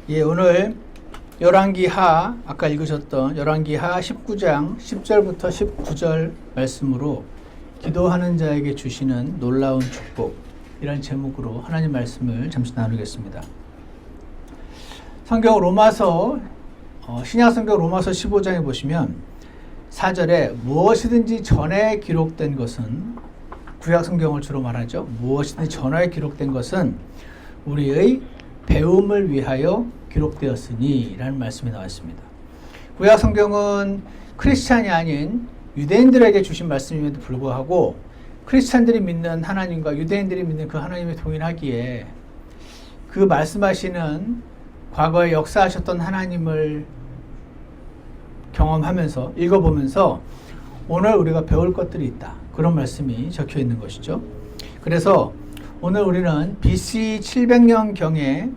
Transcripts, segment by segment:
예, 오늘 열왕기하 아까 읽으셨던 열왕기하 19장 10절부터 19절 말씀으로 기도하는 자에게 주시는 놀라운 축복 이란 제목으로 하나님 말씀을 잠시 나누겠습니다. 성경 로마서 신약 성경 로마서 15장에 보시면 4절에 무엇이든지 전에 기록된 것은 구약 성경을 주로 말하죠. 무엇이든지 전에 기록된 것은 우리의 배움을 위하여 기록되었으니 라는 말씀이 나왔습니다. 구약 성경은 크리스찬이 아닌 유대인들에게 주신 말씀임에도 불구하고 크리스찬들이 믿는 하나님과 유대인들이 믿는 그 하나님이 동일하기에 그 말씀하시는 과거에 역사하셨던 하나님을 경험하면서 읽어보면서 오늘 우리가 배울 것들이 있다. 그런 말씀이 적혀 있는 것이죠. 그래서 오늘 우리는 BC 700년경에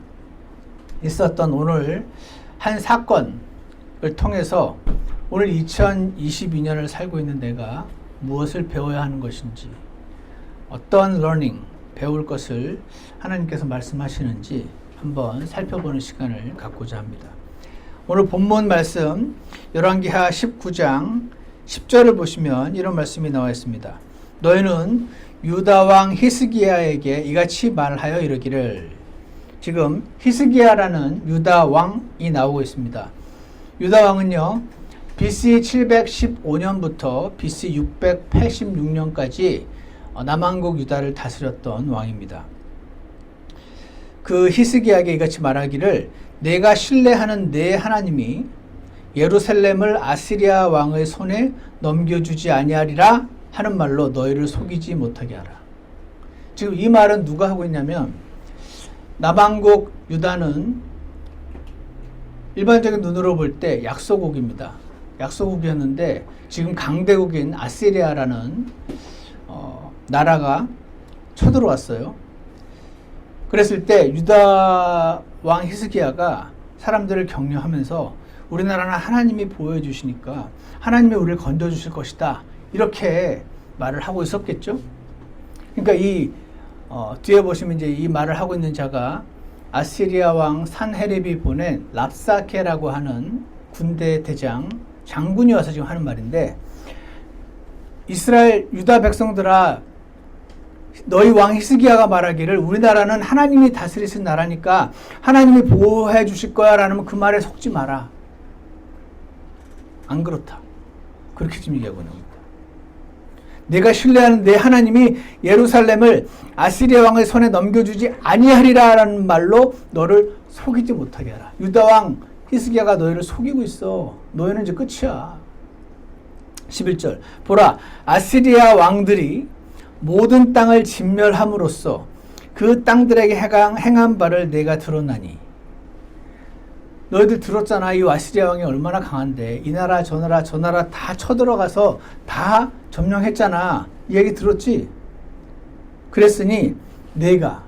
있었던 오늘 한 사건을 통해서 오늘 2022년을 살고 있는 내가 무엇을 배워야 하는 것인지, 어떤 learning, 배울 것을 하나님께서 말씀하시는지 한번 살펴보는 시간을 갖고자 합니다. 오늘 본문 말씀 열왕기하 19장 10절을 보시면 이런 말씀이 나와 있습니다. 너희는 유다 왕 히스기야에게 이같이 말하여 이르기를. 지금 히스기야라는 유다 왕이 나오고 있습니다. 유다 왕은요 BC 715년부터 BC 686년까지 남왕국 유다를 다스렸던 왕입니다. 그 히스기야에게 이같이 말하기를 내가 신뢰하는 내 하나님이 예루살렘을 아시리아 왕의 손에 넘겨주지 아니하리라 하는 말로 너희를 속이지 못하게 하라. 지금 이 말은 누가 하고 있냐면 남왕국 유다는 일반적인 눈으로 볼 때 약소국입니다. 약소국이었는데 지금 강대국인 아시리아라는 나라가 쳐들어왔어요. 그랬을 때 유다 왕 히스기야가 사람들을 격려하면서 우리나라는 하나님이 보여주시니까 하나님이 우리를 건져주실 것이다. 이렇게 말을 하고 있었겠죠. 그러니까 이 뒤에 보시면 이제 이 말을 하고 있는 자가 아시리아 왕 산헤립이 보낸 랍사케라고 하는 군대 대장 장군이 와서 지금 하는 말인데, 이스라엘 유다 백성들아 너희 왕 히스기야가 말하기를 우리나라는 하나님이 다스리신 나라니까 하나님이 보호해 주실 거야 라는 그 말에 속지 마라. 안 그렇다. 그렇게 지금 얘기하고 있는 겁니다. 내가 신뢰하는 내 하나님이 예루살렘을 아시리아 왕의 손에 넘겨주지 아니하리라 라는 말로 너를 속이지 못하게 하라. 유다 왕 히스기야가 너희를 속이고 있어. 너희는 이제 끝이야. 11절 보라, 아시리아 왕들이 모든 땅을 진멸함으로써 그 땅들에게 행한 바를 내가 들었나니. 너희들 들었잖아. 이 아시리아 왕이 얼마나 강한데 이 나라 저 나라 저 나라 다 쳐들어가서 다 점령했잖아. 이 얘기 들었지? 그랬으니 내가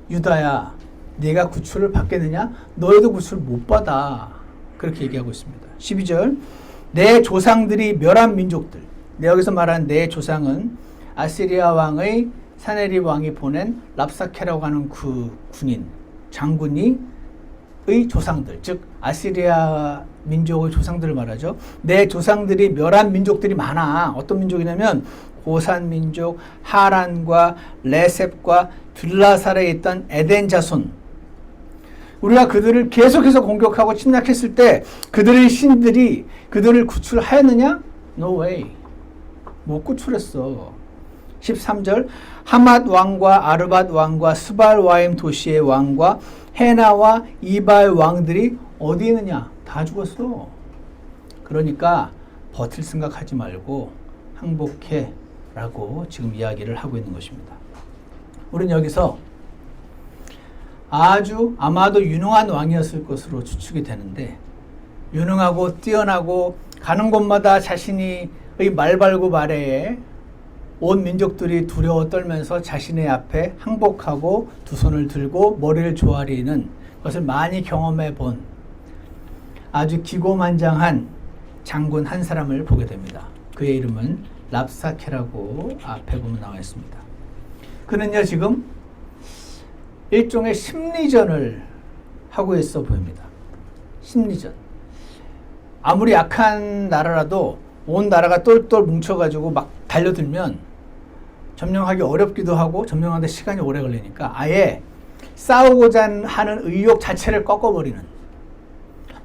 유다야 내가 구출을 받겠느냐? 너희도 구출을 못 받아. 그렇게 얘기하고 있습니다. 12절 내 조상들이 멸한 민족들. 여기서 말하는 내 조상은 아시리아 왕의 산헤립 왕이 보낸 랍사케라고 하는 그 군인 장군이 의 조상들, 즉 아시리아 민족의 조상들을 말하죠. 내 조상들이 멸한 민족들이 많아. 어떤 민족이냐면 고산 민족, 하란과 레셉과 들라살에 있던 에덴 자손. 우리가 그들을 계속해서 공격하고 침략했을 때 그들의 신들이 그들을 구출하였느냐? No way. 못 구출했어. 13절 하맛 왕과 아르밧 왕과 스발와임 도시의 왕과 헤나와 이발 왕들이 어디 있느냐? 다 죽었어. 그러니까 버틸 생각하지 말고 항복해 라고 지금 이야기를 하고 있는 것입니다. 우리는 여기서 아주 아마도 유능한 왕이었을 것으로 추측이 되는데, 유능하고 뛰어나고 가는 곳마다 자신의 말발굽 아래에 온 민족들이 두려워 떨면서 자신의 앞에 항복하고 두 손을 들고 머리를 조아리는 것을 많이 경험해 본 아주 기고만장한 장군 한 사람을 보게 됩니다. 그의 이름은 랍사케라고 앞에 보면 나와 있습니다. 그는요 지금 일종의 심리전을 하고 있어 보입니다. 심리전. 아무리 약한 나라라도 온 나라가 똘똘 뭉쳐가지고 막 달려들면 점령하기 어렵기도 하고 점령하는데 시간이 오래 걸리니까 아예 싸우고자 하는 의욕 자체를 꺾어버리는,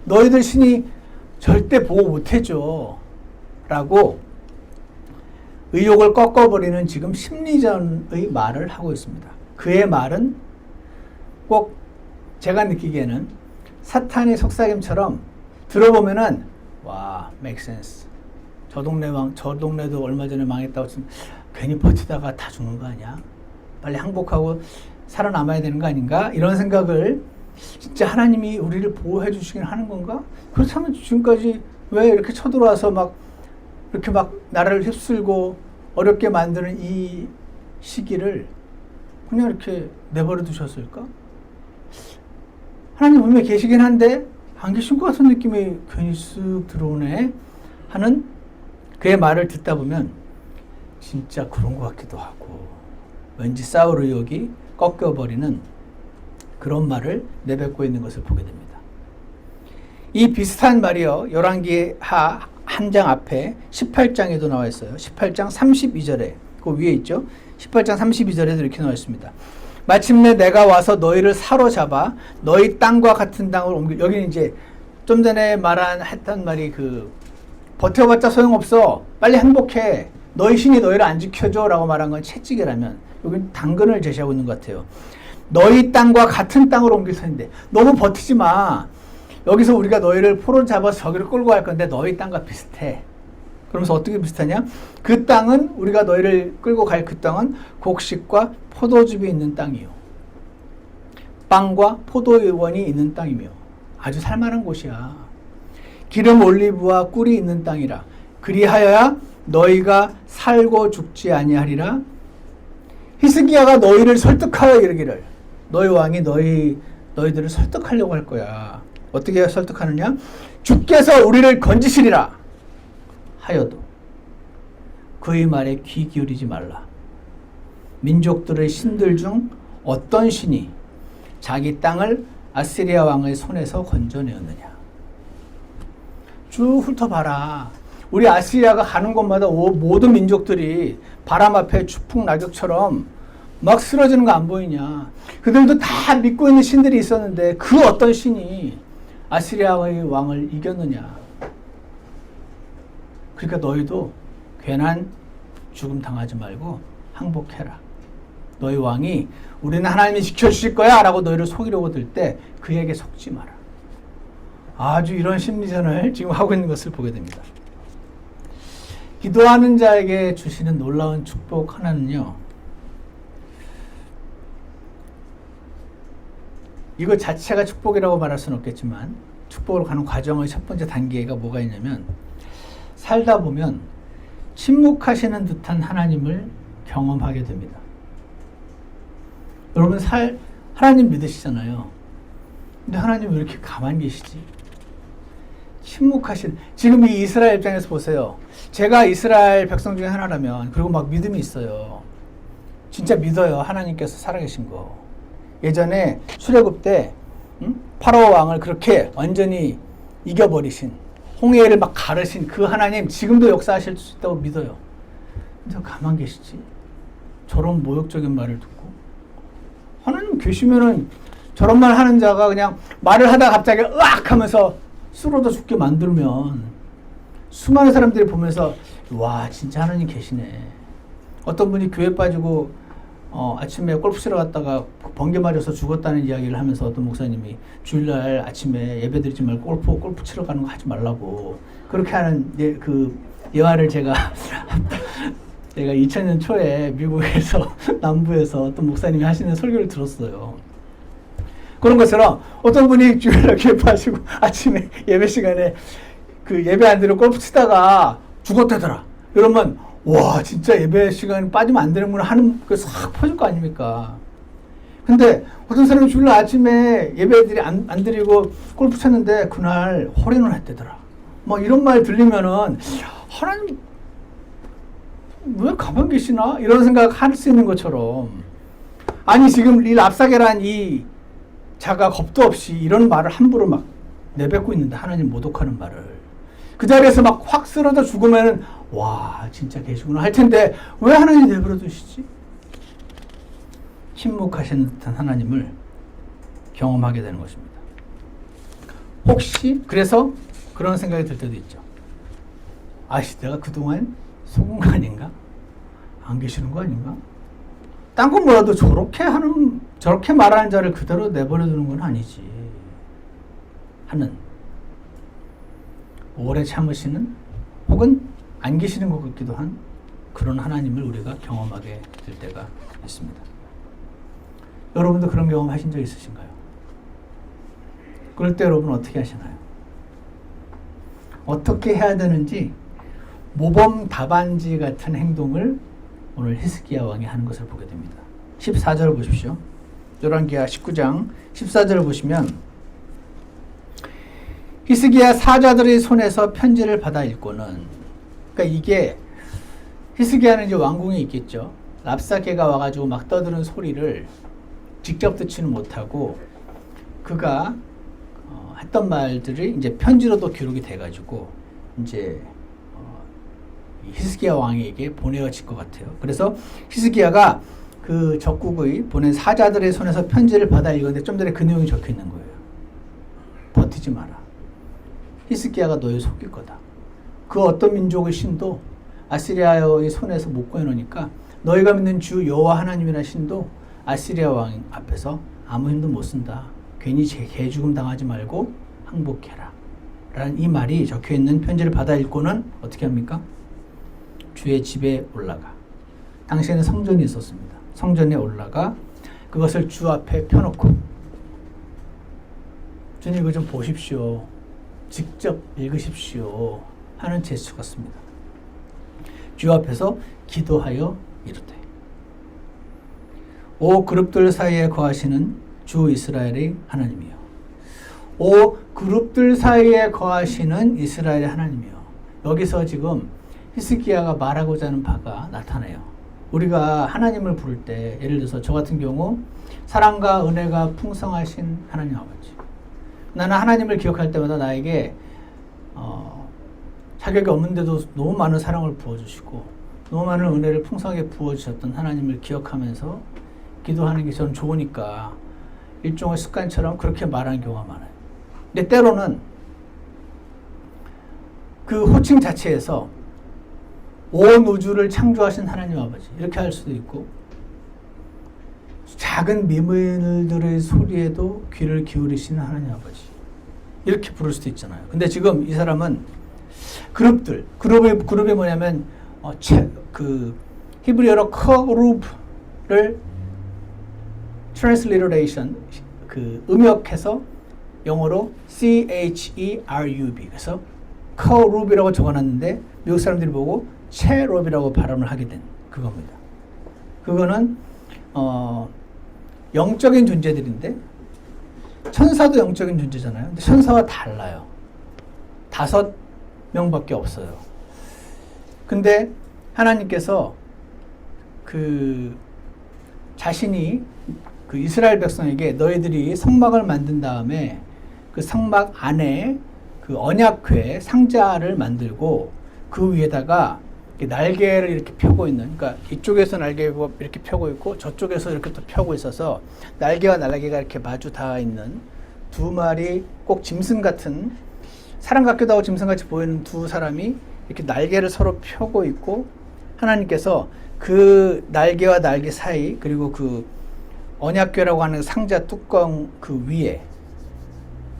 너희들 신이 절대 보호 못해줘 라고 의욕을 꺾어버리는 지금 심리전의 말을 하고 있습니다. 그의 말은 꼭 제가 느끼기에는 사탄의 속삭임처럼 들어보면은 와, make sense. 저 동네도 얼마 전에 망했다고 지금 괜히 버티다가 다 죽는 거 아니야? 빨리 항복하고 살아남아야 되는 거 아닌가? 이런 생각을, 진짜 하나님이 우리를 보호해 주시긴 하는 건가? 그렇다면 지금까지 왜 이렇게 쳐들어와서 막 이렇게 막 나라를 휩쓸고 어렵게 만드는 이 시기를 그냥 이렇게 내버려 두셨을까? 하나님 분명히 계시긴 한데 안 계신 것 같은 느낌이 괜히 쓱 들어오네 하는 그의 말을 듣다 보면 진짜 그런 것 같기도 하고, 왠지 싸울 의욕이 꺾여버리는 그런 말을 내뱉고 있는 것을 보게 됩니다. 이 비슷한 말이요, 열왕기하 한 장 앞에 18장에도 나와 있어요. 18장 32절에 그 위에 있죠. 18장 32절에도 이렇게 나와 있습니다. 마침내 내가 와서 너희를 사로잡아 너희 땅과 같은 땅을 옮겨. 여기는 이제 좀 전에 했던 말이 버텨봤자 소용없어, 빨리 행복해, 너희 신이 너희를 안 지켜줘 라고 말한 건 채찍이라면, 여기는 당근을 제시하고 있는 것 같아요. 너희 땅과 같은 땅으로 옮길 터인데 너무 버티지 마. 여기서 우리가 너희를 포로 잡아서 저기를 끌고 갈 건데 너희 땅과 비슷해. 그러면서 어떻게 비슷하냐? 그 땅은, 우리가 너희를 끌고 갈 그 땅은 곡식과 포도즙이 있는 땅이요, 빵과 포도원이 있는 땅이며 아주 살만한 곳이야. 기름 올리브와 꿀이 있는 땅이라. 그리하여야 너희가 살고 죽지 아니하리라. 히스기야가 너희를 설득하여 이르기를, 너희 왕이 너희들을 설득하려고 할 거야. 어떻게 설득하느냐? 주께서 우리를 건지시리라 하여도 그의 말에 귀 기울이지 말라. 민족들의 신들 중 어떤 신이 자기 땅을 아시리아 왕의 손에서 건져내었느냐. 쭉 훑어봐라. 우리 아시리아가 가는 곳마다 모든 민족들이 바람 앞에 추풍 낙엽처럼 막 쓰러지는 거 안 보이냐. 그들도 다 믿고 있는 신들이 있었는데 그 어떤 신이 아시리아의 왕을 이겼느냐. 그러니까 너희도 괜한 죽음 당하지 말고 항복해라. 너희 왕이 우리는 하나님이 지켜주실 거야 라고 너희를 속이려고 들 때 그에게 속지 마라. 아주 이런 심리전을 지금 하고 있는 것을 보게 됩니다. 기도하는 자에게 주시는 놀라운 축복 하나는요, 이거 자체가 축복이라고 말할 수는 없겠지만 축복으로 가는 과정의 첫 번째 단계가 뭐가 있냐면, 살다 보면 침묵하시는 듯한 하나님을 경험하게 됩니다. 여러분 하나님 믿으시잖아요. 근데 하나님 왜 이렇게 가만히 계시지? 지금 이 이스라엘 입장에서 보세요. 제가 이스라엘 백성 중에 하나라면, 그리고 막 믿음이 있어요. 진짜 믿어요. 하나님께서 살아계신 거. 예전에 출애굽 때 파라오 왕을 그렇게 완전히 이겨버리신, 홍해를 막 가르신 그 하나님 지금도 역사하실 수 있다고 믿어요. 근데 가만 계시지? 저런 모욕적인 말을 듣고. 하나님 계시면은 저런 말 하는 자가 그냥 말을 하다가 갑자기 으악 하면서 쓰러져 죽게 만들면 수많은 사람들이 보면서 와, 진짜 하나님 계시네. 어떤 분이 교회 빠지고 아침에 골프 치러 갔다가 번개 맞아서 죽었다는 이야기를 하면서 어떤 목사님이 주일날 아침에 예배 드리지 말고 골프 치러 가는 거 하지 말라고 그렇게 하는 그 예화를 제가 2000년 초에 미국에서 남부에서 어떤 목사님이 하시는 설교를 들었어요. 그런 것처럼 어떤 분이 주일날 교회 빠지고 아침에 예배 시간에 그 예배 안 드리고 골프 치다가 죽었다더라. 이러면 와, 진짜 예배 시간 빠지면 안 되는구나 하는 그 싹 퍼질 거 아닙니까? 근데 어떤 사람이 주일날 아침에 예배들이 안 드리고 골프 쳤는데 그날 홀인원 했대더라. 뭐 이런 말 들리면은 하나님 왜 가만 계시나? 이런 생각 할 수 있는 것처럼, 아니 지금 이 랍사게란 이 자가 겁도 없이 이런 말을 함부로 막 내뱉고 있는데 하나님 모독하는 말을 그 자리에서 막 확 쓰러져 죽으면은 와 진짜 계시구나 할 텐데 왜 하나님 내버려 두시지? 침묵하시는 듯한 하나님을 경험하게 되는 것입니다. 혹시 그래서 그런 생각이 들 때도 있죠. 아씨 내가 그동안 속은 거 아닌가? 안 계시는 거 아닌가? 딴 건 몰라도 저렇게 말하는 자를 그대로 내버려 두는 건 아니지 하는 오래 참으시는 혹은 안 계시는 것 같기도 한 그런 하나님을 우리가 경험하게 될 때가 있습니다. 여러분도 그런 경험 하신 적 있으신가요? 그럴 때 여러분 어떻게 하시나요? 어떻게 해야 되는지 모범 답안지 같은 행동을 오늘 히스기야 왕이 하는 것을 보게 됩니다. 14절을 보십시오. 열왕기하 19장 14절을 보시면 히스기야 사자들의 손에서 편지를 받아 읽고는 그러니까 이게 히스기야는 이제 왕궁에 있겠죠. 랍사케가 와가지고 막 떠드는 소리를 직접 듣지는 못하고 그가 했던 말들이 이제 편지로도 기록이 돼가지고 이제 히스기야 왕에게 보내어질 것 같아요. 그래서 히스기야가 그 적국의 보낸 사자들의 손에서 편지를 받아 읽었는데 좀 전에 그 내용이 적혀 있는 거예요. 버티지 마라. 히스기야가 너희 속일 거다. 그 어떤 민족의 신도 아시리아의 손에서 못 구해놓으니까 너희가 믿는 주 여호와 하나님이라는 신도 아시리아 왕 앞에서 아무 힘도 못 쓴다. 괜히 개죽음 당하지 말고 항복해라. 라는 이 말이 적혀있는 편지를 받아 읽고는 어떻게 합니까? 주의 집에 올라가. 당시에는 성전이 있었습니다. 성전에 올라가 그것을 주 앞에 펴놓고 주님 이거 좀 보십시오. 직접 읽으십시오. 하는 제스처 같습니다. 주 앞에서 기도하여 이르되 오 그룹들 사이에 거하시는 주 이스라엘의 하나님이여 오 그룹들 사이에 거하시는 이스라엘의 하나님이여 여기서 지금 히스기야가 말하고자 하는 바가 나타나요. 우리가 하나님을 부를 때 예를 들어서 저 같은 경우 사랑과 은혜가 풍성하신 하나님 아버지 나는 하나님을 기억할 때마다 나에게 자격이 없는데도 너무 많은 사랑을 부어주시고 너무 많은 은혜를 풍성하게 부어주셨던 하나님을 기억하면서 기도하는 게 저는 좋으니까 일종의 습관처럼 그렇게 말하는 경우가 많아요. 근데 때로는 그 호칭 자체에서 온 우주를 창조하신 하나님 아버지 이렇게 할 수도 있고 작은 미물들의 소리에도 귀를 기울이시는 하나님 아버지 이렇게 부를 수도 있잖아요. 근데 지금 이 사람은 그룹이 뭐냐면 그 히브리어로 커룹을 transliteration 그 음역해서 영어로 CHERUB 그래서 커룹이라고 적어놨는데 미국 사람들이 보고 체롭이라고 발음을 하게 된 그겁니다. 그거는 영적인 존재들인데 천사도 영적인 존재잖아요. 근데 천사와 달라요. 5명밖에 없어요. 근데 하나님께서 그 자신이 그 이스라엘 백성에게 너희들이 성막을 만든 다음에 그 성막 안에 그 언약궤 상자를 만들고 그 위에다가 날개를 이렇게 펴고 있는 그러니까 이쪽에서 날개가 이렇게 펴고 있고 저쪽에서 이렇게 또 펴고 있어서 날개와 날개가 이렇게 마주 닿아 있는 두 마리 꼭 짐승 같은 사람 같기도 하고 짐승같이 보이는 두 사람이 이렇게 날개를 서로 펴고 있고 하나님께서 그 날개와 날개 사이 그리고 그 언약궤라고 하는 상자 뚜껑 그 위에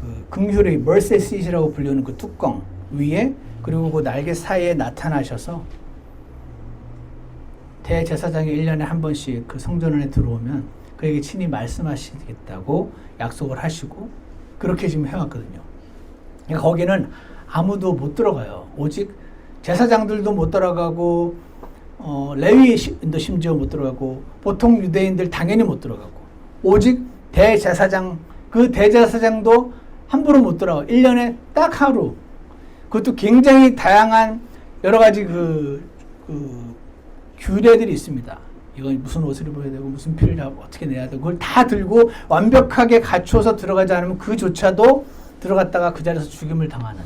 그 긍휼의 mercy seat이라고 불리는 그 뚜껑 위에 그리고 그 날개 사이에 나타나셔서 대제사장이 1년에 한 번씩 그 성전 안에 들어오면 그에게 친히 말씀하시겠다고 약속을 하시고 그렇게 지금 해왔거든요. 그러니까 거기는 아무도 못 들어가요. 오직 제사장들도 못 들어가고 레위인도 심지어 못 들어가고 보통 유대인들 당연히 못 들어가고 오직 대제사장 그 대제사장도 함부로 못 들어가고 1년에 딱 하루 그것도 굉장히 다양한 여러 가지 그 규례들이 있습니다. 이건 무슨 옷을 입어야 되고 무슨 피를 어떻게 내야 되고 그걸 다 들고 완벽하게 갖추어서 들어가지 않으면 그조차도 들어갔다가 그 자리에서 죽임을 당하는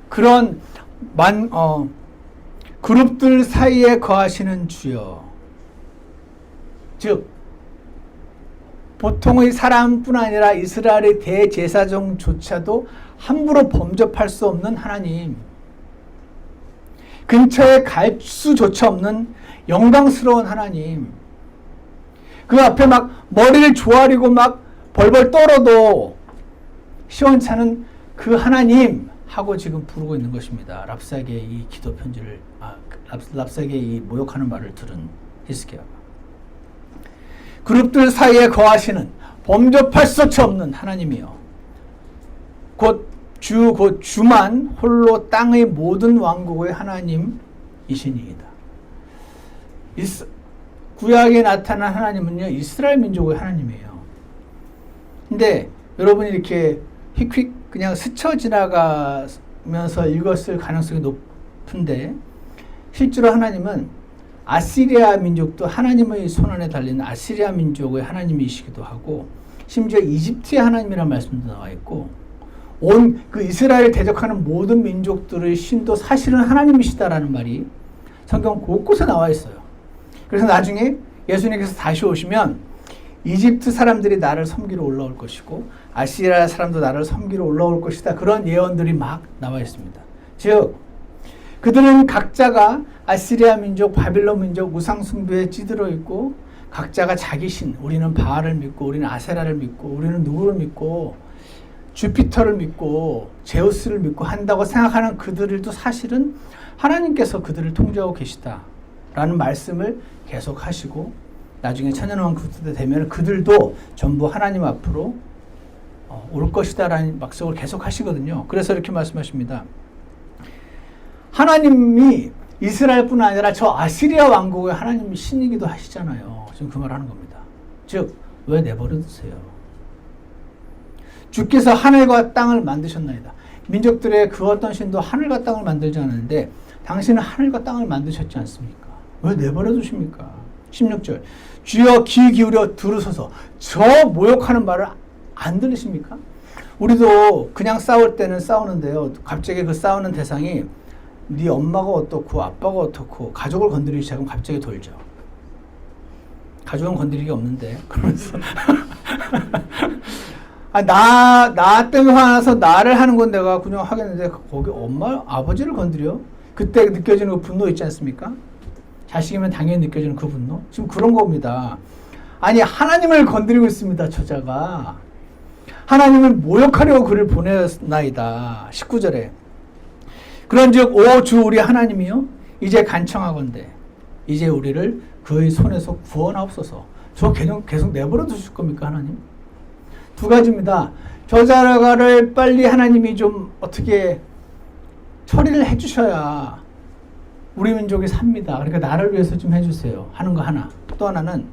그런 그룹들 사이에 거하시는 주여. 즉 보통의 사람뿐 아니라 이스라엘의 대제사장조차도 함부로 범접할 수 없는 하나님, 근처에 갈 수조차 없는 영광스러운 하나님, 그 앞에 막 머리를 조아리고 막 벌벌 떨어도 시원찮은 그 하나님 하고 지금 부르고 있는 것입니다. 랍사게의 이 기도 편지를 랍사게의 이 모욕하는 말을 들은 히스기야가 그룹들 사이에 거하시는 범접할 수조차 없는 하나님이요 곧 주만 홀로 땅의 모든 왕국의 하나님이시니이다. 구약에 나타난 하나님은요 이스라엘 민족의 하나님이에요. 근데 여러분이 이렇게 휙휙 그냥 스쳐 지나가면서 읽었을 가능성이 높은데 실제로 하나님은 아시리아 민족도 하나님의 손안에 달린 아시리아 민족의 하나님이시기도 하고 심지어 이집트의 하나님이라는 말씀도 나와 있고 온 그 이스라엘을 대적하는 모든 민족들의 신도 사실은 하나님이시다라는 말이 성경 곳곳에 나와 있어요. 그래서 나중에 예수님께서 다시 오시면 이집트 사람들이 나를 섬기러 올라올 것이고 아시리아 사람도 나를 섬기러 올라올 것이다. 그런 예언들이 막 나와 있습니다. 즉 그들은 각자가 아시리아 민족, 바빌론 민족 우상 숭배에 찌들어 있고 각자가 자기 신, 우리는 바알을 믿고 우리는 아세라를 믿고 우리는 누구를 믿고 주피터를 믿고 제우스를 믿고 한다고 생각하는 그들도 사실은 하나님께서 그들을 통제하고 계시다라는 말씀을 계속 하시고 나중에 천년왕국 때 되면 그들도 전부 하나님 앞으로 올 것이다라는 약속을 계속 하시거든요. 그래서 이렇게 말씀하십니다. 하나님이 이스라엘뿐 아니라 저 아시리아 왕국의 하나님이 신이기도 하시잖아요. 지금 그 말을 하는 겁니다. 즉 왜 내버려 두세요? 주께서 하늘과 땅을 만드셨나이다. 민족들의 그 어떤 신도 하늘과 땅을 만들지 않았는데 당신은 하늘과 땅을 만드셨지 않습니까? 왜 내버려 두십니까? 16절 주여 귀 기울여 들으소서. 저 모욕하는 말을 안 들으십니까? 우리도 그냥 싸울 때는 싸우는데요. 갑자기 그 싸우는 대상이 네 엄마가 어떻고 아빠가 어떻고 가족을 건드리기 시작하면 갑자기 돌죠. 가족은 건드리기 없는데 그러면서 나 때문에 화나서 나를 하는 건 내가 그냥 하겠는데 거기 엄마 아버지를 건드려? 그때 느껴지는 그 분노 있지 않습니까? 자식이면 당연히 느껴지는 그 분노? 지금 그런 겁니다. 아니 하나님을 건드리고 있습니다. 저자가 하나님을 모욕하려고 그를 보내나이다. 19절에 그런즉 오 주 우리 하나님이요 이제 간청하건대 이제 우리를 그의 손에서 구원하옵소서. 저 계속 내버려 두실 겁니까 하나님? 두 가지입니다. 저자를 빨리 하나님이 좀 어떻게 처리를 해주셔야 우리 민족이 삽니다. 그러니까 나를 위해서 좀 해주세요 하는 거 하나. 또 하나는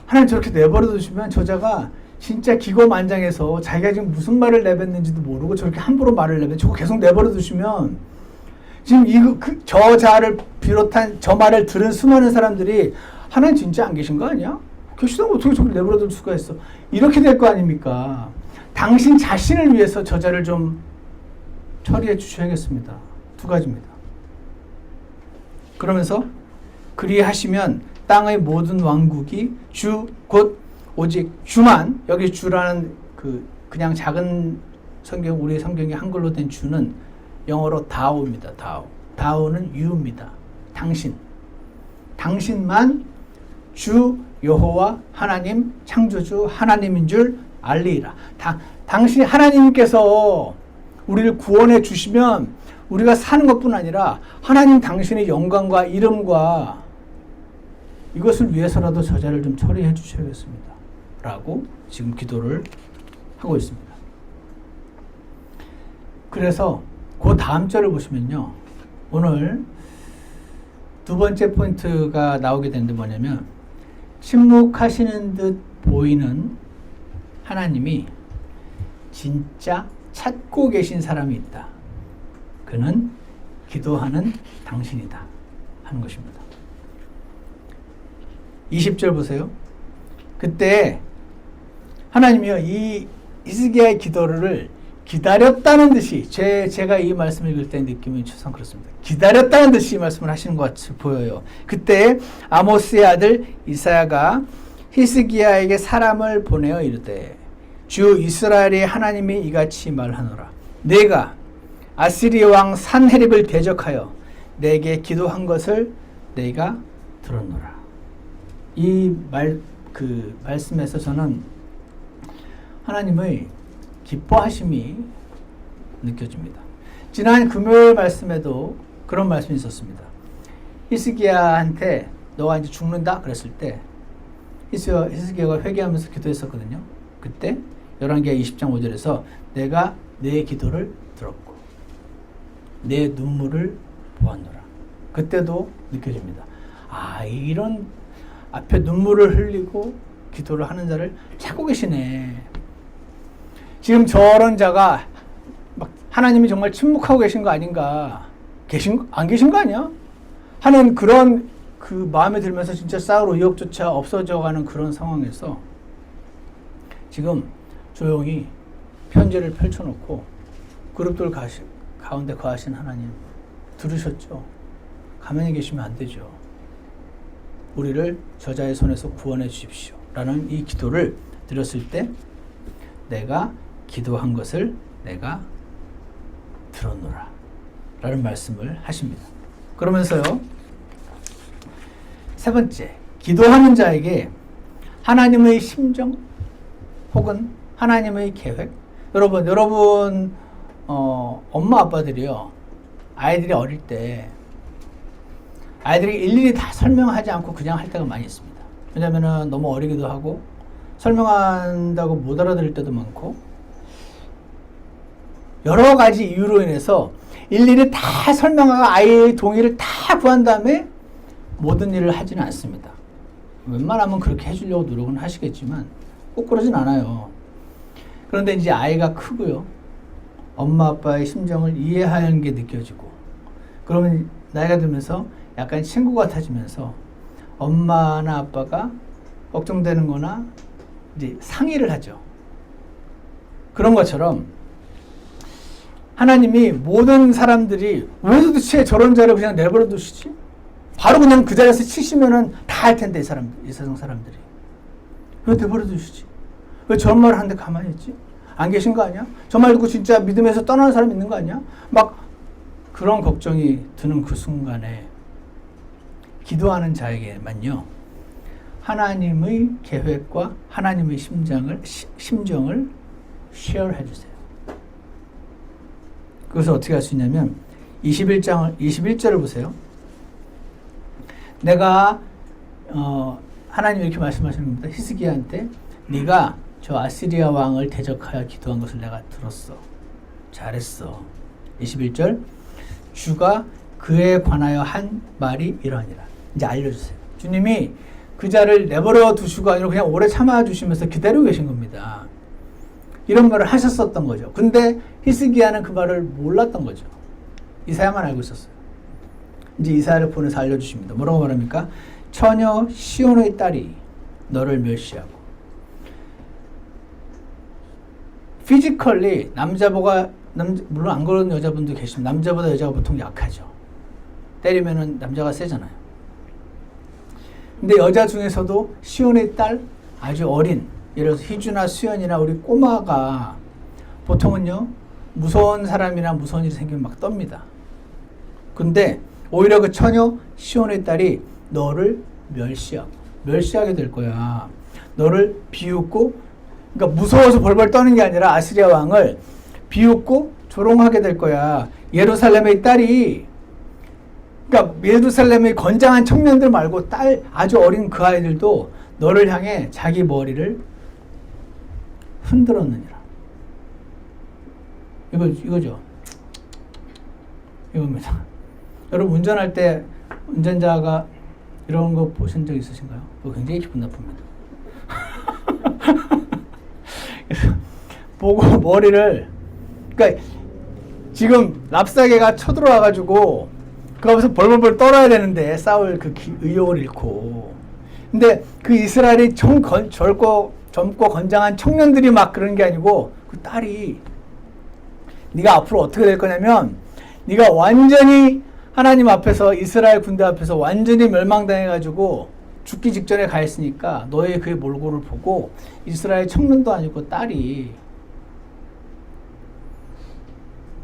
하나님 저렇게 내버려 두시면 저자가 진짜 기고만장해서 자기가 지금 무슨 말을 내뱉는지도 모르고 저렇게 함부로 말을 내뱉는 저거 계속 내버려 두시면 지금 저자를 비롯한 저 말을 들은 수많은 사람들이 하나님 진짜 안 계신 거 아니야? 계시다면 어떻게 저를 내버려 둘 수가 있어? 이렇게 될 거 아닙니까? 당신 자신을 위해서 저자를 좀 처리해 주셔야겠습니다. 두 가지입니다. 그러면서 그리하시면 땅의 모든 왕국이 주 곧 오직 주만 여기 주라는 그냥 작은 성경 우리 성경이 한글로 된 주는 영어로 다오입니다. 다오는 유입니다. 당신만 주 여호와 하나님 창조주 하나님인 줄 알리라. 당신 하나님께서 우리를 구원해 주시면 우리가 사는 것뿐 아니라 하나님 당신의 영광과 이름과 이것을 위해서라도 저자를 좀 처리해 주셔야겠습니다. 라고 지금 기도를 하고 있습니다. 그래서 그 다음 절을 보시면요. 오늘 두 번째 포인트가 나오게 되는데 뭐냐면 침묵하시는 듯 보이는 하나님이 진짜 찾고 계신 사람이 있다. 그는 기도하는 당신이다. 하는 것입니다. 20절 보세요. 그때 하나님이요, 이 히스기야의 기도를 기다렸다는 듯이, 제가 이 말씀을 읽을 때 느낌이 참 그렇습니다. 기다렸다는 듯이 이 말씀을 하시는 것 같이 보여요. 그때 아모스의 아들 이사야가 히스기야에게 사람을 보내어 이르되, 주 이스라엘의 하나님이 이같이 말하노라. 내가 아시리아 왕 산헤립을 대적하여 내게 기도한 것을 내가 들었노라. 이 말씀에서 저는 하나님의 기뻐하심이 느껴집니다. 지난 금요일 말씀에도 그런 말씀이 있었습니다. 히스기야한테 너가 이제 죽는다 그랬을 때 히스기야가 회개하면서 기도했었거든요. 그때 열왕기하 20장 5절에서 내가 내 기도를 들었고 내 눈물을 보았노라. 그때도 느껴집니다. 아, 이런 앞에 눈물을 흘리고 기도를 하는 자를 찾고 계시네. 지금 저런 자가 막 하나님이 정말 침묵하고 계신 거 아닌가, 안 계신 거 아니야? 하는 그런 그 마음에 들면서 진짜 싸울 의욕조차 없어져가는 그런 상황에서 지금 조용히 편지를 펼쳐놓고 그룹들 가운데 거하신 하나님 들으셨죠? 가만히 계시면 안 되죠. 우리를 저자의 손에서 구원해 주십시오 라는 이 기도를 드렸을 때 내가 기도한 것을 내가 들었노라 라는 말씀을 하십니다. 그러면서요, 세 번째, 기도하는 자에게 하나님의 심정 혹은 하나님의 계획. 여러분 엄마 아빠들이요, 아이들이 어릴 때 아이들이 일일이 다 설명하지 않고 그냥 할 때가 많이 있습니다. 왜냐하면 너무 어리기도 하고 설명한다고 못 알아들을 때도 많고 여러 가지 이유로 인해서 일일이 다 설명하고 아이의 동의를 다 구한 다음에 모든 일을 하지는 않습니다. 웬만하면 그렇게 해주려고 노력은 하시겠지만 꼭 그러진 않아요. 그런데 이제 아이가 크고요, 엄마 아빠의 심정을 이해하는 게 느껴지고, 그러면 나이가 들면서 약간 친구 같아지면서 엄마나 아빠가 걱정되는 거나 이제 상의를 하죠. 그런 것처럼 하나님이 모든 사람들이 왜 도대체 저런 자를 그냥 내버려 두시지? 바로 그냥 그 자리에서 치시면은 다 할 텐데, 이 세상 사람들이. 왜 내버려 두시지? 왜 저런 말을 하는데 가만히 있지? 안 계신 거 아니야? 저 말 듣고 진짜 믿음에서 떠나는 사람 있는 거 아니야? 막 그런 걱정이 드는 그 순간에 기도하는 자에게만요, 하나님의 계획과 하나님의 심정을 쉐어해 주세요. 그래서 어떻게 할 수 있냐면 21절을 보세요. 내가 하나님이 이렇게 말씀하시는 겁니다. 히스기야한테 네가 저 아시리아 왕을 대적하여 기도한 것을 내가 들었어. 잘했어. 21절, 주가 그에 관하여 한 말이 이러하니라. 이제 알려주세요. 주님이 그 자를 내버려 두시고 아니라 그냥 오래 참아주시면서 기다리고 계신 겁니다. 이런 말을 하셨었던 거죠. 근데 히스기야는 그 말을 몰랐던 거죠. 이사야만 알고 있었어요. 이제 이사야를 보내서 알려주십니다. 뭐라고 말합니까? 처녀 시온의 딸이 너를 멸시하고, 피지컬리 물론 안 그런 여자분도 계십니다. 남자보다 여자가 보통 약하죠. 때리면은 남자가 세잖아요. 근데 여자 중에서도 시온의 딸, 아주 어린, 예를 들어서 희주나 수연이나 우리 꼬마가 보통은요, 무서운 사람이나 무서운 일이 생기면 막 떱니다. 근데 오히려 그 처녀 시온의 딸이 너를 멸시하게 될 거야. 너를 비웃고, 그러니까 무서워서 벌벌 떠는 게 아니라 아시리아 왕을 비웃고 조롱하게 될 거야. 예루살렘의 딸이, 그러니까 예루살렘의 건장한 청년들 말고 아주 어린 그 아이들도 너를 향해 자기 머리를 흔들었느니라. 이거죠. 이겁니다. 여러분 운전할 때 운전자가 이런 거 보신 적 있으신가요? 그거 굉장히 기분 나쁩니다. 보고 머리를, 그러니까 지금 납사개가 쳐들어와가지고 그 앞에서 벌벌벌 떨어야 되는데 싸울 그 의욕을 잃고, 근데 그 이스라엘이 젊고 젊고 건장한 청년들이 막 그런 게 아니고 그 딸이 네가 앞으로 어떻게 될 거냐면 네가 완전히 하나님 앞에서 이스라엘 군대 앞에서 완전히 멸망당해가지고 죽기 직전에 가 있으니까 너의 그 몰골을 보고 이스라엘 청년도 아니고 딸이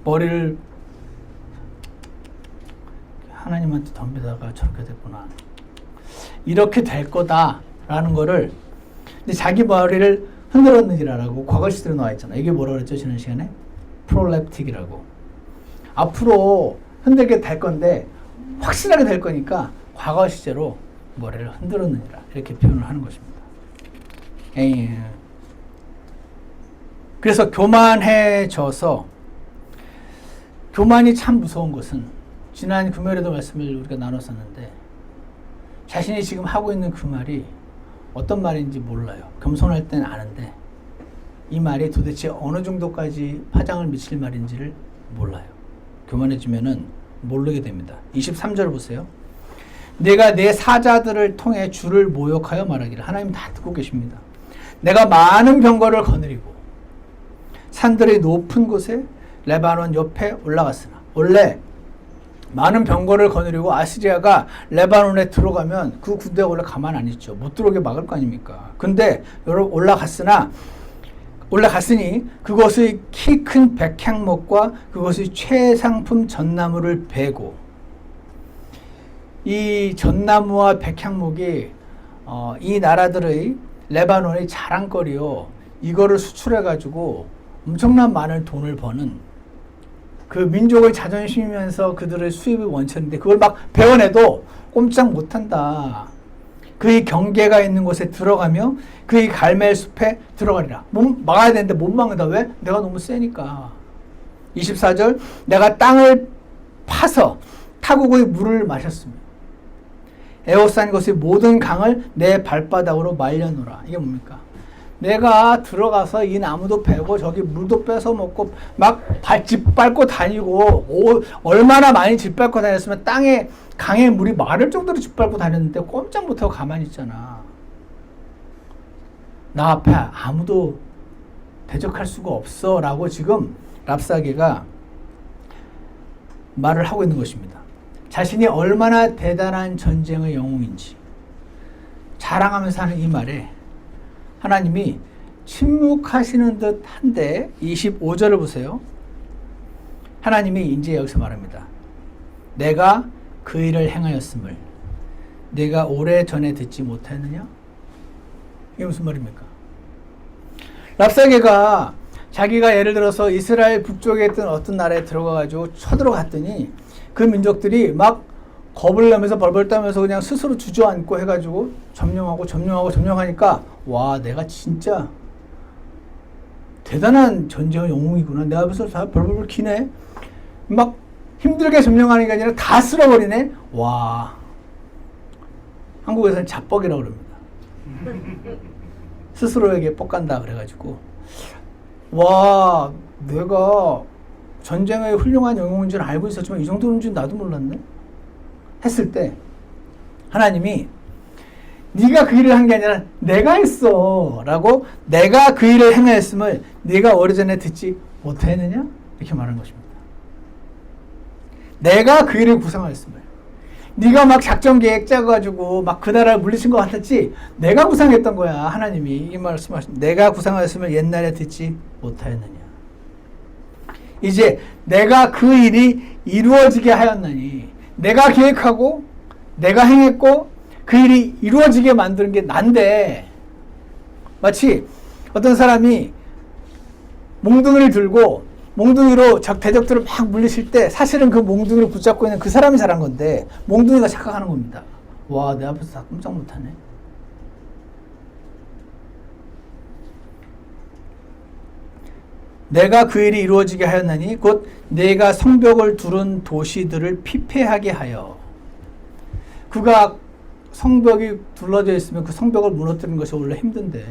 머리를 하나님한테 덤비다가 저렇게 됐구나. 이렇게 될 거다라는 거를 근데 자기 머리를 흔들었느니라라고 과거 시대로 나와 있잖아. 이게 뭐라고 그랬죠? 지난 시간에? 프롤랩틱이라고. 앞으로 흔들게 될 건데 확실하게 될 거니까 과거 시제로 머리를 흔들었느니라 이렇게 표현을 하는 것입니다. 에이. 그래서 교만해져서 교만이 참 무서운 것은 지난 금요일에도 말씀을 우리가 나눴었는데 자신이 지금 하고 있는 그 말이 어떤 말인지 몰라요. 겸손할 때는 아는데 이 말이 도대체 어느 정도까지 파장을 미칠 말인지를 몰라요. 교만해지면은 모르게 됩니다. 23절 보세요. 내가 내 사자들을 통해 주를 모욕하여 말하기를. 하나님 다 듣고 계십니다. 내가 많은 병거를 거느리고 산들의 높은 곳에 레바논 옆에 올라갔으나 원래 많은 병거를 거느리고 아시리아가 레바논에 들어가면 그 군대가 원래 가만 안 있죠. 못 들어오게 막을 거 아닙니까? 근데 여러분 올라갔으니 그것의 키 큰 백향목과 그것의 최상품 전나무를 베고 이 전나무와 백향목이 이 나라들의 레바논의 자랑거리요. 이거를 수출해가지고 엄청난 많은 돈을 버는 그 민족의 자존심이면서 그들의 수입의 원천인데 그걸 막 베어내도 꼼짝 못한다. 그의 경계가 있는 곳에 들어가며 그의 갈멜 숲에 들어가리라. 막아야 되는데 못 막는다. 왜? 내가 너무 세니까. 24절 내가 땅을 파서 타국의 물을 마셨으며 에워싼 것의 모든 강을 내 발바닥으로 말려놓으라. 이게 뭡니까? 내가 들어가서 이 나무도 베고 저기 물도 뺏어 먹고 막 짓밟고 다니고 얼마나 많이 짓밟고 다녔으면 땅에 강에 물이 마를 정도로 짓밟고 다녔는데 꼼짝 못하고 가만히 있잖아. 나 앞에 아무도 대적할 수가 없어 라고 지금 랍사게가 말을 하고 있는 것입니다. 자신이 얼마나 대단한 전쟁의 영웅인지 자랑하면서 하는 이 말에 하나님이 침묵하시는 듯 한데 25절을 보세요. 하나님이 이제 여기서 말합니다. 내가 그 일을 행하였음을 내가 오래전에 듣지 못했느냐? 이게 무슨 말입니까? 랍사게가 자기가 예를 들어서 이스라엘 북쪽에 있던 어떤 나라에 들어가가지고 쳐들어갔더니 그 민족들이 막 겁을 내면서 벌벌 떠면서 그냥 스스로 주저앉고 해가지고 점령하니까 와 내가 진짜 대단한 전쟁의 영웅이구나. 내 앞에서 다 벌벌 기네. 막 힘들게 점령하는 게 아니라 다 쓸어버리네. 와 한국에서는 자뻑이라고 그럽니다. 스스로에게 뻑간다 그래가지고 와 내가 전쟁의 훌륭한 영웅인 줄 알고 있었지만 이 정도인 줄 나도 몰랐네 했을 때 하나님이 네가 그 일을 한 게 아니라 내가 했어 라고 내가 그 일을 행하였음을 네가 오래전에 듣지 못했느냐? 이렇게 말하는 것입니다. 내가 그 일을 구상하였음을 네가 막 작전 계획 짜가지고 막 그 나라를 물리친 것 같았지 내가 구상했던 거야. 하나님이 이 말씀하신 내가 구상하였음을 옛날에 듣지 못하였느냐. 이제 내가 그 일이 이루어지게 하였나니 내가 계획하고 내가 행했고 그 일이 이루어지게 만드는 게 난데 마치 어떤 사람이 몽둥이를 들고 몽둥이로 적 대적들을 막 물리칠 때 사실은 그 몽둥이를 붙잡고 있는 그 사람이 잘한 건데 몽둥이가 착각하는 겁니다. 와, 내 앞에서 다 꼼짝 못하네. 내가 그 일이 이루어지게 하였나니 곧 내가 성벽을 두른 도시들을 피폐하게 하여. 그가 성벽이 둘러져 있으면 그 성벽을 무너뜨리는 것이 원래 힘든데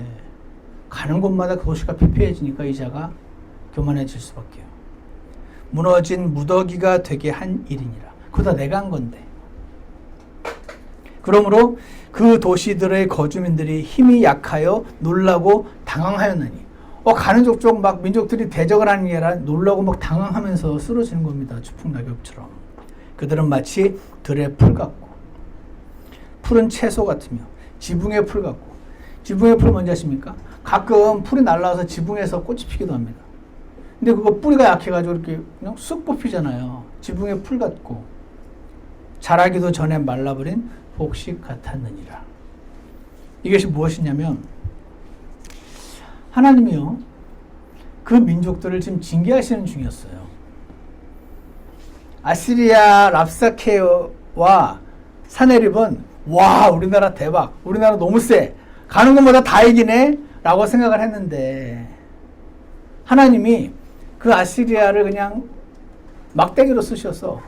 가는 곳마다 그 도시가 피폐해지니까 이 자가 교만해질 수밖에요. 무너진 무더기가 되게 한 일이니라. 그거 다 내가 한 건데. 그러므로 그 도시들의 거주민들이 힘이 약하여 놀라고 당황하였나니. 가는 족족 막 민족들이 대적을 하는 게 아니라 놀라고 막 당황하면서 쓰러지는 겁니다. 추풍낙엽처럼. 그들은 마치 들의 풀 같고 푸른 채소 같으며 지붕의 풀 같고. 지붕의 풀 뭔지 아십니까? 가끔 풀이 날라와서 지붕에서 꽃이 피기도 합니다. 근데 그거 뿌리가 약해가지고 이렇게 그냥 쑥 뽑히잖아요. 지붕의 풀 같고 자라기도 전에 말라버린 복식 같았느니라. 이것이 무엇이냐면 하나님이요 그 민족들을 지금 징계하시는 중이었어요. 아시리아 랍사케와 사네립은 와 우리나라 대박, 우리나라 너무 세, 가는 것마다 다 이기네 라고 생각을 했는데 하나님이 그 아시리아를 그냥 막대기로 쓰셔서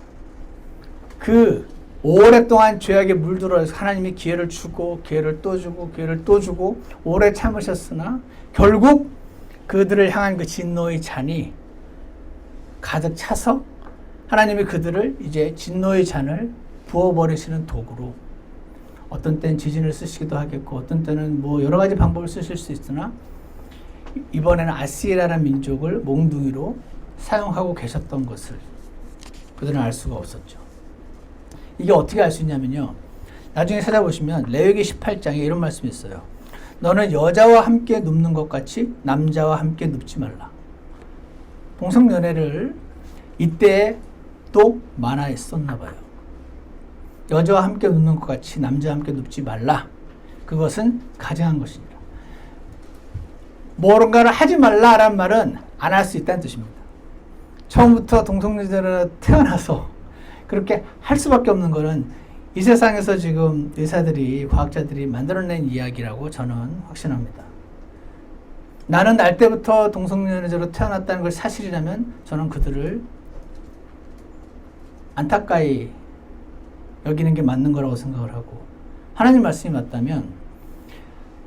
그 오랫동안 죄악에 물들어서 하나님이 기회를 주고 기회를 또 주고 기회를 또 주고 오래 참으셨으나 결국 그들을 향한 그 진노의 잔이 가득 차서 하나님이 그들을 이제 진노의 잔을 부어버리시는 도구로 어떤 때는 지진을 쓰시기도 하겠고 어떤 때는 뭐 여러 가지 방법을 쓰실 수 있으나 이번에는 아시리아라는 민족을 몽둥이로 사용하고 계셨던 것을 그들은 알 수가 없었죠. 이게 어떻게 알 수 있냐면요. 나중에 찾아보시면 레위기 18장에 이런 말씀이 있어요. 너는 여자와 함께 눕는 것 같이 남자와 함께 눕지 말라. 동성연애를 이때 또 만화했었나 봐요. 여자와 함께 눕는 것 같이 남자와 함께 눕지 말라. 그것은 가증한 것이니라. 뭔가를 하지 말라라는 말은 안 할 수 있다는 뜻입니다. 처음부터 동성애자로 태어나서 그렇게 할 수밖에 없는 것은 이 세상에서 지금 의사들이 과학자들이 만들어낸 이야기라고 저는 확신합니다. 나는 날 때부터 동성연애자로 태어났다는 걸 사실이라면 저는 그들을 안타까이 여기는 게 맞는 거라고 생각을 하고 하나님 말씀이 맞다면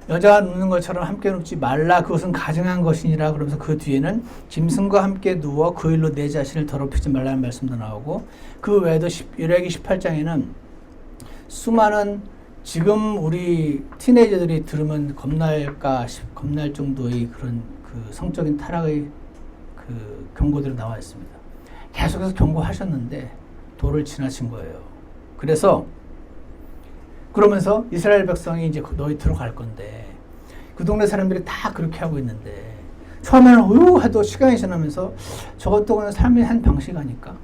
여자가 눕는 것처럼 함께 눕지 말라 그것은 가증한 것이니라 그러면서 그 뒤에는 짐승과 함께 누워 그 일로 내 자신을 더럽히지 말라는 말씀도 나오고 그 외에도 레위기 18장에는 수많은 지금 우리 티네이저들이 들으면 겁날 정도의 그런 그 성적인 타락의 그 경고들이 나와 있습니다. 계속해서 경고하셨는데 도를 지나친 거예요. 그래서 그러면서 이스라엘 백성이 이제 너희 들어갈 건데 그 동네 사람들이 다 그렇게 하고 있는데 처음에는 해도 시간이 지나면서 저것도 그냥 삶의 한 방식 아닐까?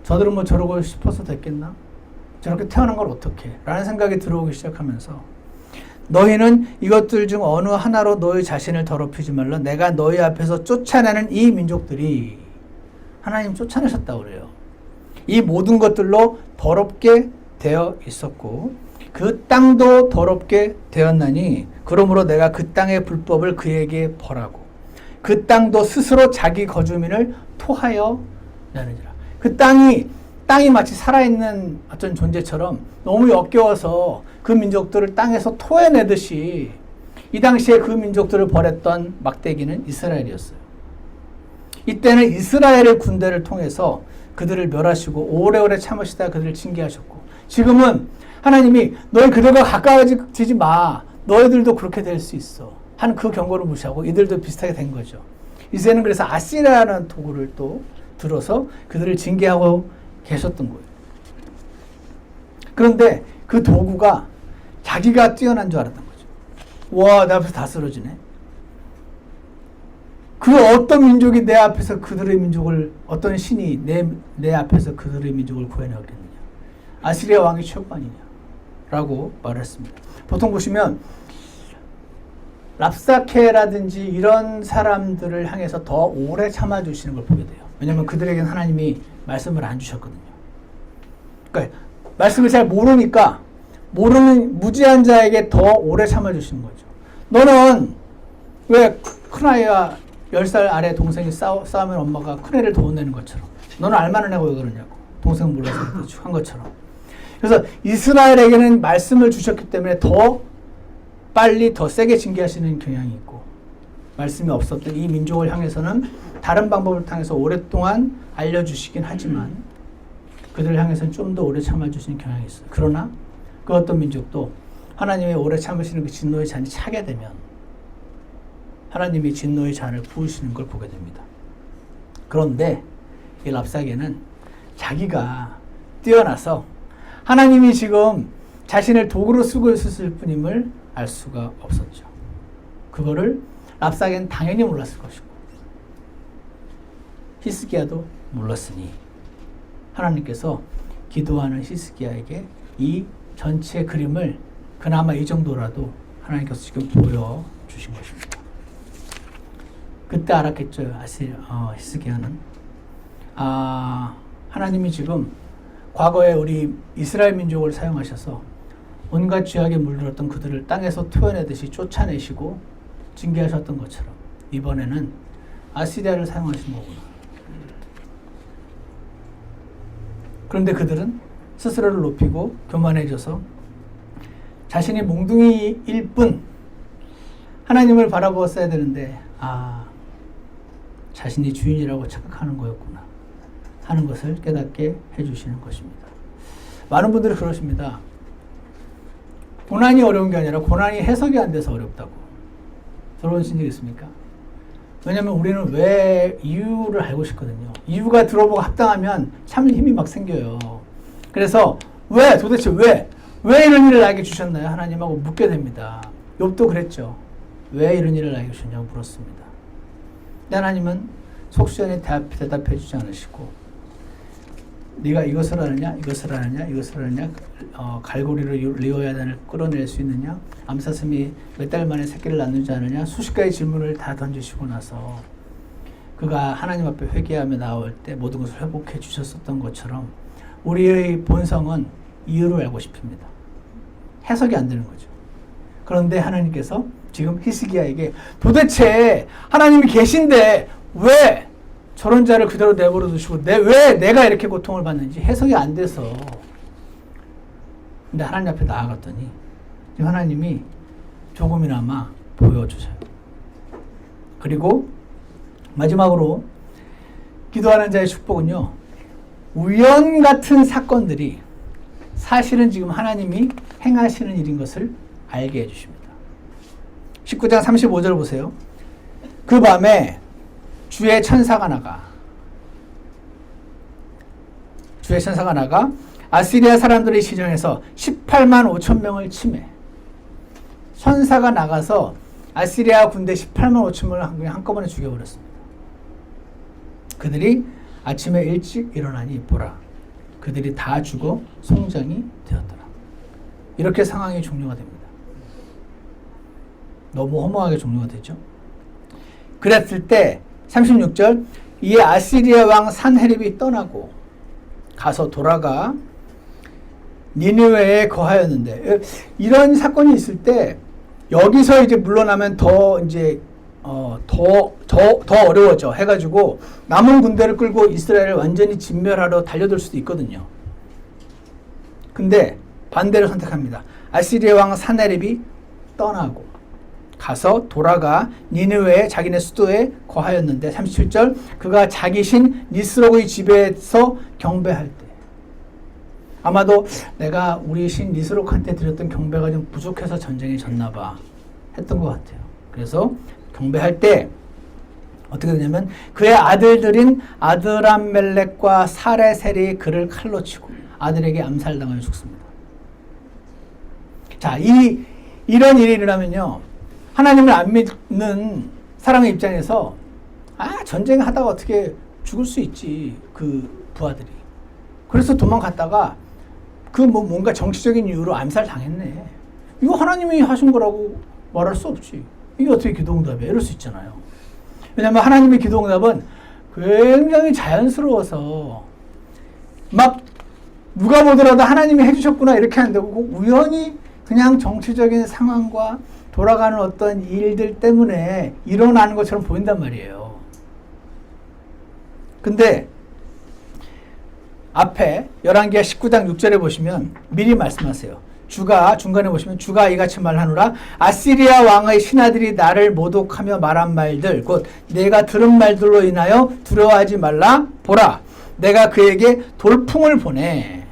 저들은 뭐 저러고 싶어서 됐겠나? 저렇게 태어난 걸 어떡해? 라는 생각이 들어오기 시작하면서 너희는 이것들 중 어느 하나로 너희 자신을 더럽히지 말라. 내가 너희 앞에서 쫓아내는 이 민족들이 하나님 쫓아내셨다고 그래요. 이 모든 것들로 더럽게 되어 있었고 그 땅도 더럽게 되었나니 그러므로 내가 그 땅의 불법을 그에게 벌하고 그 땅도 스스로 자기 거주민을 토하여 내느니라. 그 땅이 마치 살아있는 어떤 존재처럼 너무 역겨워서 그 민족들을 땅에서 토해내듯이 이 당시에 그 민족들을 벌했던 막대기는 이스라엘이었어요. 이때는 이스라엘의 군대를 통해서 그들을 멸하시고 오래오래 참으시다 그들을 징계하셨고 지금은 하나님이 너희 그들과 가까워지지 마. 너희들도 그렇게 될 수 있어. 한 그 경고를 무시하고 이들도 비슷하게 된 거죠. 이제는 그래서 아시리아라는 도구를 또 들어서 그들을 징계하고 계셨던 거예요. 그런데 그 도구가 자기가 뛰어난 줄 알았던 거죠. 와, 내 앞에서 다 쓰러지네. 그 어떤 민족이 내 앞에서 그들의 민족을 어떤 신이 내 앞에서 그들의 민족을 구해내겠느냐. 아시리아 왕이 최고 아니냐 라고 말했습니다. 보통 보시면 랍사케라든지 이런 사람들을 향해서 더 오래 참아주시는 걸 보게 돼요. 왜냐하면 그들에게는 하나님이 말씀을 안 주셨거든요. 그러니까 말씀을 잘 모르니까 모르는 무지한 자에게 더 오래 참아주시는 거죠. 너는 왜 큰아이와 10살 아래 동생이 싸우면 엄마가 큰애를 더 혼내는 것처럼 너는 알만한 애가 왜 그러냐고 동생 몰라서 한 것처럼. 그래서 이스라엘에게는 말씀을 주셨기 때문에 더 빨리 더 세게 징계하시는 경향이 있고 말씀이 없었던 이 민족을 향해서는 다른 방법을 통해서 오랫동안 알려주시긴 하지만 그들을 향해서는 좀 더 오래 참아주시는 경향이 있어요. 그러나 그 어떤 민족도 하나님의 오래 참으시는 그 진노의 잔이 차게 되면 하나님이 진노의 잔을 부으시는 걸 보게 됩니다. 그런데 이 랍사게는 자기가 뛰어나서 하나님이 지금 자신을 도구로 쓰고 있었을 뿐임을 알 수가 없었죠. 그거를 랍사게는 당연히 몰랐을 것이고 히스기야도 몰랐으니 하나님께서 기도하는 히스기야에게 이 전체 그림을 그나마 이 정도라도 하나님께서 지금 보여주신 것입니다. 그때 알았겠죠. 히스기야는 하나님이 지금 과거에 우리 이스라엘 민족을 사용하셔서 온갖 죄악에 물들었던 그들을 땅에서 토해내듯이 쫓아내시고 징계하셨던 것처럼 이번에는 아시리아를 사용하시는 거구나. 그런데 그들은 스스로를 높이고 교만해져서 자신이 몽둥이일 뿐 하나님을 바라보았어야 되는데 자신이 주인이라고 착각하는 거였구나 하는 것을 깨닫게 해주시는 것입니다. 많은 분들이 그러십니다. 고난이 어려운 게 아니라 고난이 해석이 안 돼서 어렵다고. 들어보신 적 있습니까? 왜냐하면 우리는 왜 이유를 알고 싶거든요. 이유가 들어보고 합당하면 참 힘이 막 생겨요. 그래서 도대체 왜 이런 일을 나에게 주셨나요? 하나님하고 묻게 됩니다. 욥도 그랬죠. 왜 이런 일을 나에게 주셨냐고 물었습니다. 근데 하나님은 속수연에 대답해 주지 않으시고 네가 이것을 하느냐 갈고리를 리어야단을 끌어낼 수 있느냐 암사슴이 몇 달 만에 새끼를 낳는지 아느냐 수십 가지 질문을 다 던지시고 나서 그가 하나님 앞에 회개하며 나올 때 모든 것을 회복해 주셨었던 것처럼 우리의 본성은 이유를 알고 싶습니다. 해석이 안 되는 거죠. 그런데 하나님께서 지금 히스기야에게 도대체 하나님이 계신데 왜 저런 자를 그대로 내버려 두시고 왜 내가 이렇게 고통을 받는지 해석이 안 돼서 근데 하나님 앞에 나아갔더니 하나님이 조금이나마 보여주세요. 그리고 마지막으로 기도하는 자의 축복은요. 우연 같은 사건들이 사실은 지금 하나님이 행하시는 일인 것을 알게 해주십니다. 19장 35절 보세요. 그 밤에 주의 천사가 나가 아시리아 사람들의 시정에서 18만 5천 명을 치매. 천사가 나가서 아시리아 군대 18만 5천 명을 한꺼번에 죽여버렸습니다. 그들이 아침에 일찍 일어나니 보라. 그들이 다 죽어 송장이 되었더라. 이렇게 상황이 종료가 됩니다. 너무 허무하게 종료가 되죠. 그랬을 때 36절 이에 아시리아 왕 산헤립이 떠나고 가서 돌아가 니느웨에 거하였는데 이런 사건이 있을 때 여기서 이제 물러나면 더 어려워져 해가지고 남은 군대를 끌고 이스라엘을 완전히 진멸하러 달려들 수도 있거든요. 근데 반대를 선택합니다. 아시리아 왕 산헤립이 떠나고 가서 돌아가 니느웨의 자기네 수도에 거하였는데 37절 그가 자기 신 니스록의 집에서 경배할 때 아마도 내가 우리 신 니스록한테 드렸던 경배가 좀 부족해서 전쟁에 졌나 봐 했던 것 같아요. 그래서 경배할 때 어떻게 되냐면 그의 아들들인 아드람멜렉과 사레셀이 그를 칼로 치고 아들에게 암살당하여 죽습니다. 자, 이런 일이 일어나면요. 하나님을 안 믿는 사람의 입장에서 전쟁하다가 어떻게 죽을 수 있지 그 부하들이. 그래서 도망갔다가 뭔가 정치적인 이유로 암살 당했네. 이거 하나님이 하신 거라고 말할 수 없지. 이게 어떻게 기도응답이야? 이럴 수 있잖아요. 왜냐하면 하나님의 기도응답은 굉장히 자연스러워서 막 누가 보더라도 하나님이 해주셨구나 이렇게 안 되고 우연히 그냥 정치적인 상황과 돌아가는 어떤 일들 때문에 일어나는 것처럼 보인단 말이에요. 근데 앞에 열왕기하 19장 6절에 보시면 미리 말씀하세요. 중간에 보시면 주가 이같이 말하노라 아시리아 왕의 신하들이 나를 모독하며 말한 말들 곧 내가 들은 말들로 인하여 두려워하지 말라. 보라 내가 그에게 돌풍을 보내.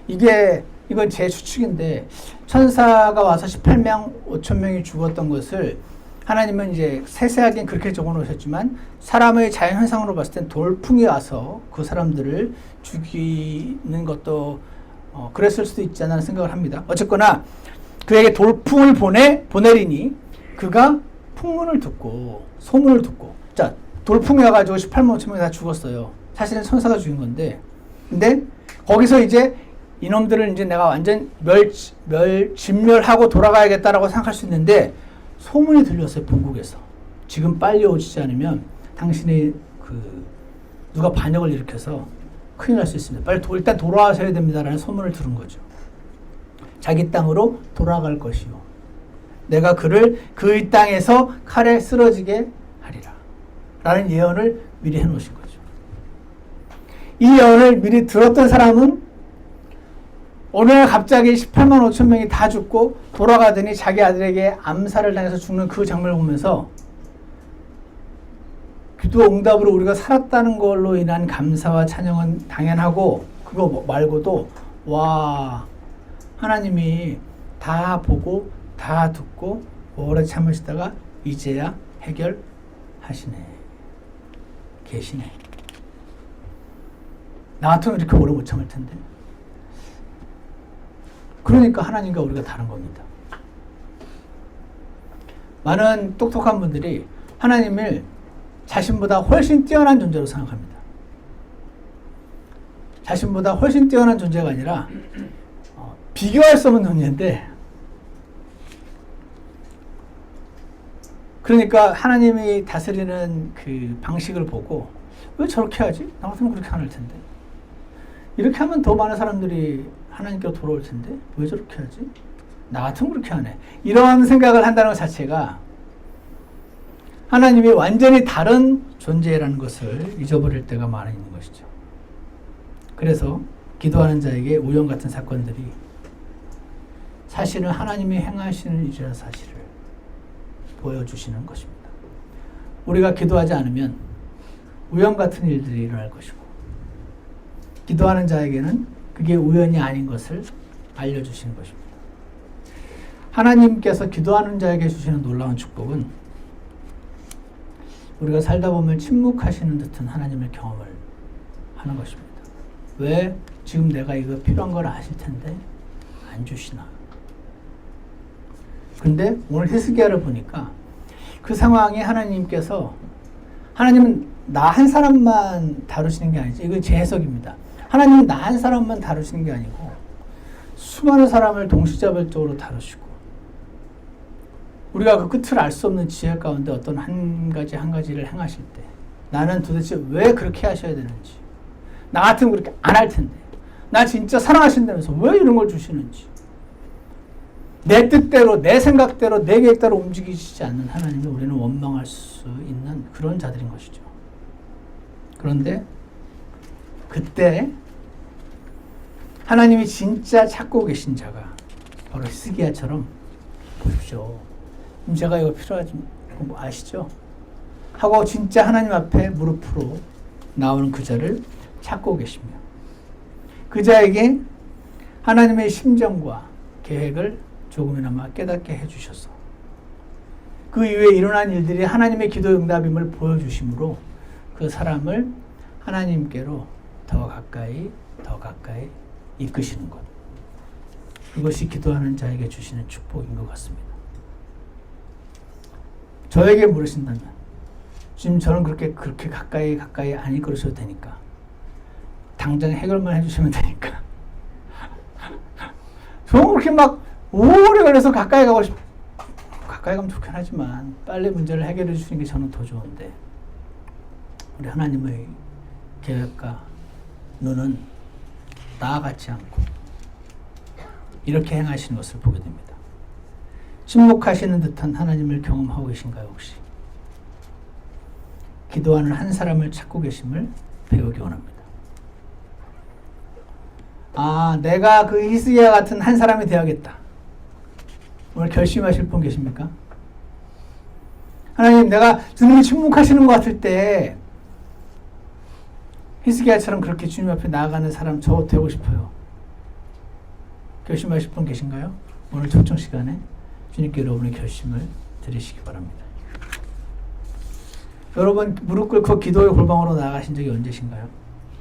이게 이건 제 추측인데 천사가 와서 18명 5천 명이 죽었던 것을 하나님은 이제 세세하게 그렇게 적어 놓으셨지만 사람의 자연 현상으로 봤을 땐 돌풍이 와서 그 사람들을 죽이는 것도 그랬을 수도 있지 않나 생각을 합니다. 어쨌거나 그에게 돌풍을 보내리니 그가 풍문을 듣고 소문을 듣고 자 돌풍이 와가지고 18만 5천 명이 다 죽었어요. 사실은 천사가 죽인 건데 근데 거기서 이제 이놈들을 이제 내가 완전 진멸하고 돌아가야겠다라고 생각할 수 있는데 소문이 들렸어요. 본국에서. 지금 빨리 오시지 않으면 당신이 누가 반역을 일으켜서 큰일 날 수 있습니다. 빨리 일단 돌아와셔야 됩니다라는 소문을 들은 거죠. 자기 땅으로 돌아갈 것이요. 내가 그를 그 땅에서 칼에 쓰러지게 하리라. 라는 예언을 미리 해놓으신 거죠. 이 예언을 미리 들었던 사람은 어느 날 갑자기 18만 5천 명이 다 죽고 돌아가더니 자기 아들에게 암살을 당해서 죽는 그 장면을 보면서 기도 응답으로 우리가 살았다는 걸로 인한 감사와 찬양은 당연하고 그거 말고도 와 하나님이 다 보고 다 듣고 오래 참으시다가 이제야 해결하시네 계시네. 나 같으면 이렇게 오래 못 참을 텐데. 그러니까 하나님과 우리가 다른 겁니다. 많은 똑똑한 분들이 하나님을 자신보다 훨씬 뛰어난 존재로 생각합니다. 자신보다 훨씬 뛰어난 존재가 아니라 비교할 수 없는 존재인데 그러니까 하나님이 다스리는 그 방식을 보고 왜 저렇게 하지? 나 같으면 그렇게 안 할 텐데. 이렇게 하면 더 많은 사람들이 하나님께로 돌아올 텐데 왜 저렇게 하지? 나 같으면 그렇게 안 해. 이런 생각을 한다는 것 자체가 하나님이 완전히 다른 존재라는 것을 잊어버릴 때가 많이 있는 것이죠. 그래서 기도하는 자에게 우연 같은 사건들이 사실은 하나님이 행하시는 일이라는 사실을 보여주시는 것입니다. 우리가 기도하지 않으면 우연 같은 일들이 일어날 것이고 기도하는 자에게는 그게 우연이 아닌 것을 알려주시는 것입니다. 하나님께서 기도하는 자에게 주시는 놀라운 축복은 우리가 살다 보면 침묵하시는 듯한 하나님의 경험을 하는 것입니다. 왜? 지금 내가 이거 필요한 걸 아실 텐데 안 주시나. 근데 오늘 히스기야를 보니까 그 상황에 하나님께서 하나님은 나 한 사람만 다루시는 게 아니지. 이건 제 해석입니다. 하나님은 나 한 사람만 다루시는 게 아니고 수많은 사람을 동시자별적으로 다루시고 우리가 그 끝을 알 수 없는 지혜 가운데 어떤 한 가지를 행하실 때 나는 도대체 왜 그렇게 하셔야 되는지 나 같으면 그렇게 안 할 텐데 나 진짜 사랑하신다면서 왜 이런 걸 주시는지 내 뜻대로 내 생각대로 내 계획대로 움직이시지 않는 하나님을 우리는 원망할 수 있는 그런 자들인 것이죠. 그런데 그때 하나님이 진짜 찾고 계신 자가 바로 히스기야처럼 보십시오. 제가 이거 필요하지 뭐 아시죠? 하고 진짜 하나님 앞에 무릎으로 나오는 그 자를 찾고 계시며 그 자에게 하나님의 심정과 계획을 조금이나마 깨닫게 해주셔서 그 이후에 일어난 일들이 하나님의 기도 응답임을 보여주심으로 그 사람을 하나님께로 더 가까이 이끄시는 것. 그것이 기도하는 자에게 주시는 축복인 것 같습니다. 저에게 물으신다면 지금 저는 그렇게 가까이 안 이끌으셔도 되니까 당장 해결만 해주시면 되니까 저는 그렇게 막 오래 걸려서 가까이 가면 좋긴 하지만 빨리 문제를 해결해 주시는 게 저는 더 좋은데 우리 하나님의 계획과 눈은 나와 같지 않고 이렇게 행하시는 것을 보게 됩니다. 침묵하시는 듯한 하나님을 경험하고 계신가요 혹시? 기도하는 한 사람을 찾고 계심을 배우기 원합니다. 아, 내가 그 히스기야 같은 한 사람이 되어야겠다. 오늘 결심하실 분 계십니까? 하나님, 내가 주님이 침묵하시는 것 같을 때 히스기야처럼 그렇게 주님 앞에 나아가는 사람 저 되고 싶어요. 결심하실 분 계신가요? 오늘 초청 시간에 주님께 여러분의 결심을 드리시기 바랍니다. 여러분 무릎 꿇고 기도의 골방으로 나아가신 적이 언제신가요?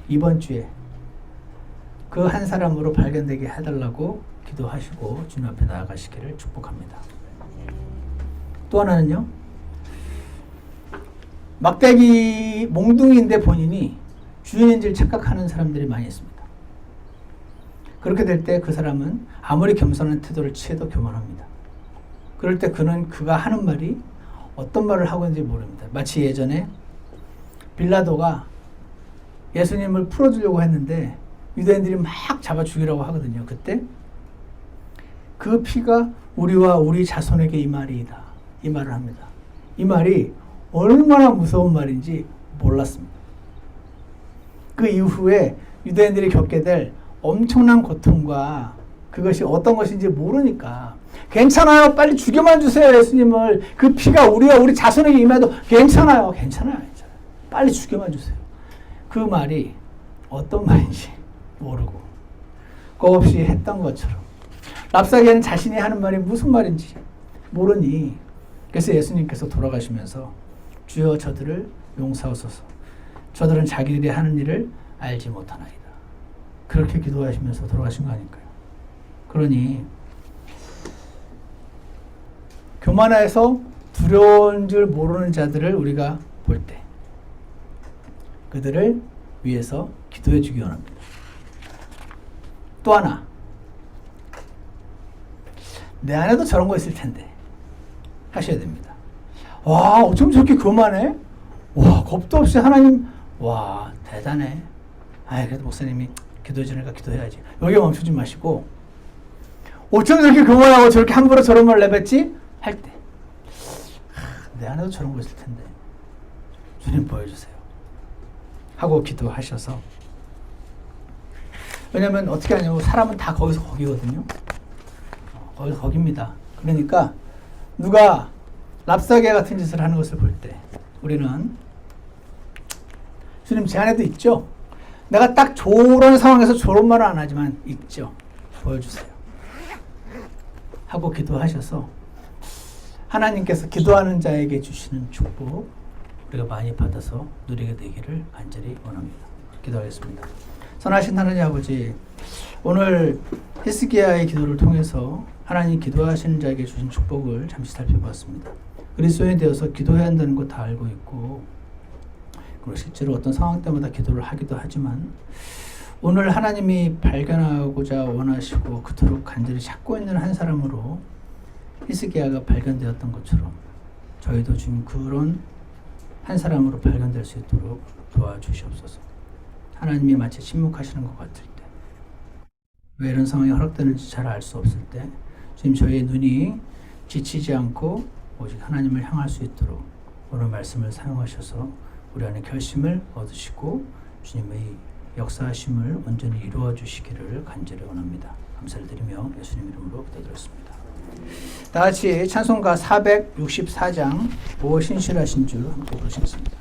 이번 주에 그 한 사람으로 발견되게 해달라고 기도하시고 주님 앞에 나아가시기를 축복합니다. 또 하나는요. 막대기 몽둥이인데 본인이 주인인 줄 착각하는 사람들이 많이 있습니다. 그렇게 될 때 그 사람은 아무리 겸손한 태도를 취해도 교만합니다. 그럴 때 그가 하는 말이 어떤 말을 하고 있는지 모릅니다. 마치 예전에 빌라도가 예수님을 풀어주려고 했는데 유대인들이 막 잡아 죽이라고 하거든요. 그때 그 피가 우리와 우리 자손에게 임하리이다. 이 말을 합니다. 이 말이 얼마나 무서운 말인지 몰랐습니다. 그 이후에 유대인들이 겪게 될 엄청난 고통과 그것이 어떤 것인지 모르니까 괜찮아요. 빨리 죽여만 주세요. 예수님을. 그 피가 우리와 우리 자손에게 임해도 괜찮아요. 괜찮아요. 빨리 죽여만 주세요. 그 말이 어떤 말인지 모르고 거 없이 했던 것처럼 랍사게는 자신이 하는 말이 무슨 말인지 모르니 그래서 예수님께서 돌아가시면서 주여 저들을 용서하소서 저들은 자기들이 하는 일을 알지 못하나이다. 그렇게 기도하시면서 돌아가신 거 아닐까요? 그러니 교만해서 두려운 줄 모르는 자들을 우리가 볼 때 그들을 위해서 기도해 주기 원합니다. 또 하나 내 안에도 저런 거 있을 텐데 하셔야 됩니다. 와 어쩜 저렇게 교만해? 와 겁도 없이 하나님 와 대단해. 아 그래도 목사님이 기도해 주니까 기도해야지. 여기 멈추지 마시고 어쩜 저렇게 교만하고 저렇게 함부로 저런 말 내뱉지? 할 때 내 안에도 저런 거 있을 텐데 주님 보여주세요. 하고 기도하셔서 왜냐면 어떻게 하냐고 사람은 다 거기서 거기거든요. 거기서 거깁니다. 그러니까 누가 랍사게 같은 짓을 하는 것을 볼 때 우리는 주님 제 안에도 있죠. 내가 딱 저런 상황에서 저런 말은 안 하지만 있죠. 보여주세요. 하고 기도하셔서 하나님께서 기도하는 자에게 주시는 축복 우리가 많이 받아서 누리게 되기를 간절히 원합니다. 기도하겠습니다. 선하신 하나님 아버지 오늘 히스기야의 기도를 통해서 하나님 기도하시는 자에게 주신 축복을 잠시 살펴봤습니다. 그리스도인이 되어서 기도해야 한다는 거 다 알고 있고 그리고 실제로 어떤 상황 때마다 기도를 하기도 하지만 오늘 하나님이 발견하고자 원하시고 그토록 간절히 찾고 있는 한 사람으로 히스기야가 발견되었던 것처럼 저희도 지금 그런 한 사람으로 발견될 수 있도록 도와주시옵소서. 하나님이 마치 침묵하시는 것 같을 때 왜 이런 상황이 허락되는지 잘 알 수 없을 때 지금 저희의 눈이 지치지 않고 오직 하나님을 향할 수 있도록 오늘 말씀을 사용하셔서 우리 안에 결심을 얻으시고 주님의 역사하심을 온전히 이루어 주시기를 간절히 원합니다. 감사를 드리며 예수님 이름으로 기도드렸습니다. 다 같이 찬송가 464장 오 신실하신 주 함께 부르시겠습니다.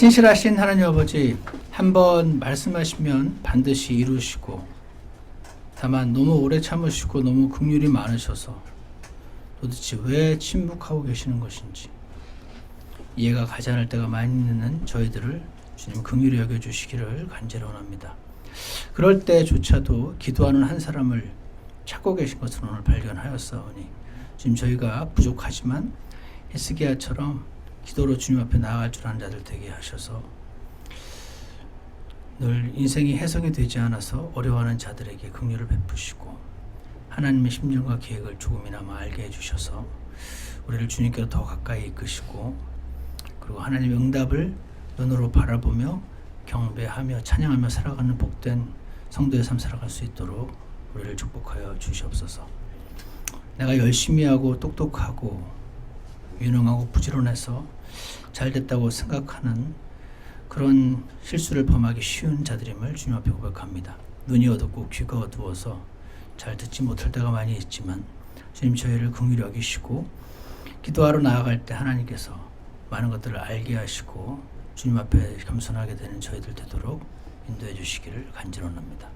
신실하신 하나님 아버지, 한번 말씀하시면 반드시 이루시고, 다만 너무 오래 참으시고 너무 긍휼이 많으셔서 도대체 왜 침묵하고 계시는 것인지 이해가 가지 않을 때가 많이 있는 저희들을 주님 긍휼히 여겨주시기를 간절히 원합니다. 그럴 때조차도 기도하는 한 사람을 찾고 계신 것을 오늘 발견하였사오니 지금 저희가 부족하지만 히스기야처럼 기도로 주님 앞에 나아갈 줄 아는 자들 되게 하셔서 늘 인생이 해석이 되지 않아서 어려워하는 자들에게 긍휼을 베푸시고 하나님의 심정과 계획을 조금이나마 알게 해주셔서 우리를 주님께로 더 가까이 이끄시고 그리고 하나님의 응답을 눈으로 바라보며 경배하며 찬양하며 살아가는 복된 성도의 삶 살아갈 수 있도록 우리를 축복하여 주시옵소서. 내가 열심히 하고 똑똑하고 유능하고 부지런해서 잘됐다고 생각하는 그런 실수를 범하기 쉬운 자들임을 주님 앞에 고백합니다. 눈이 어둡고 귀가 어두워서 잘 듣지 못할 때가 많이 있지만 주님 저희를 긍휼히 여기시고 기도하러 나아갈 때 하나님께서 많은 것들을 알게 하시고 주님 앞에 겸손하게 되는 저희들 되도록 인도해 주시기를 간절히 원합니다.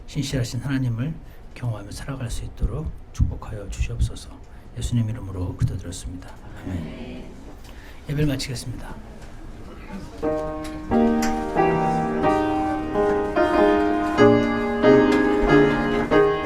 신실하신 하나님을 경험하며 살아갈 수 있도록 축복하여 주시옵소서. 예수님 이름으로 기도드렸습니다. 아멘. 예배를 마치겠습니다.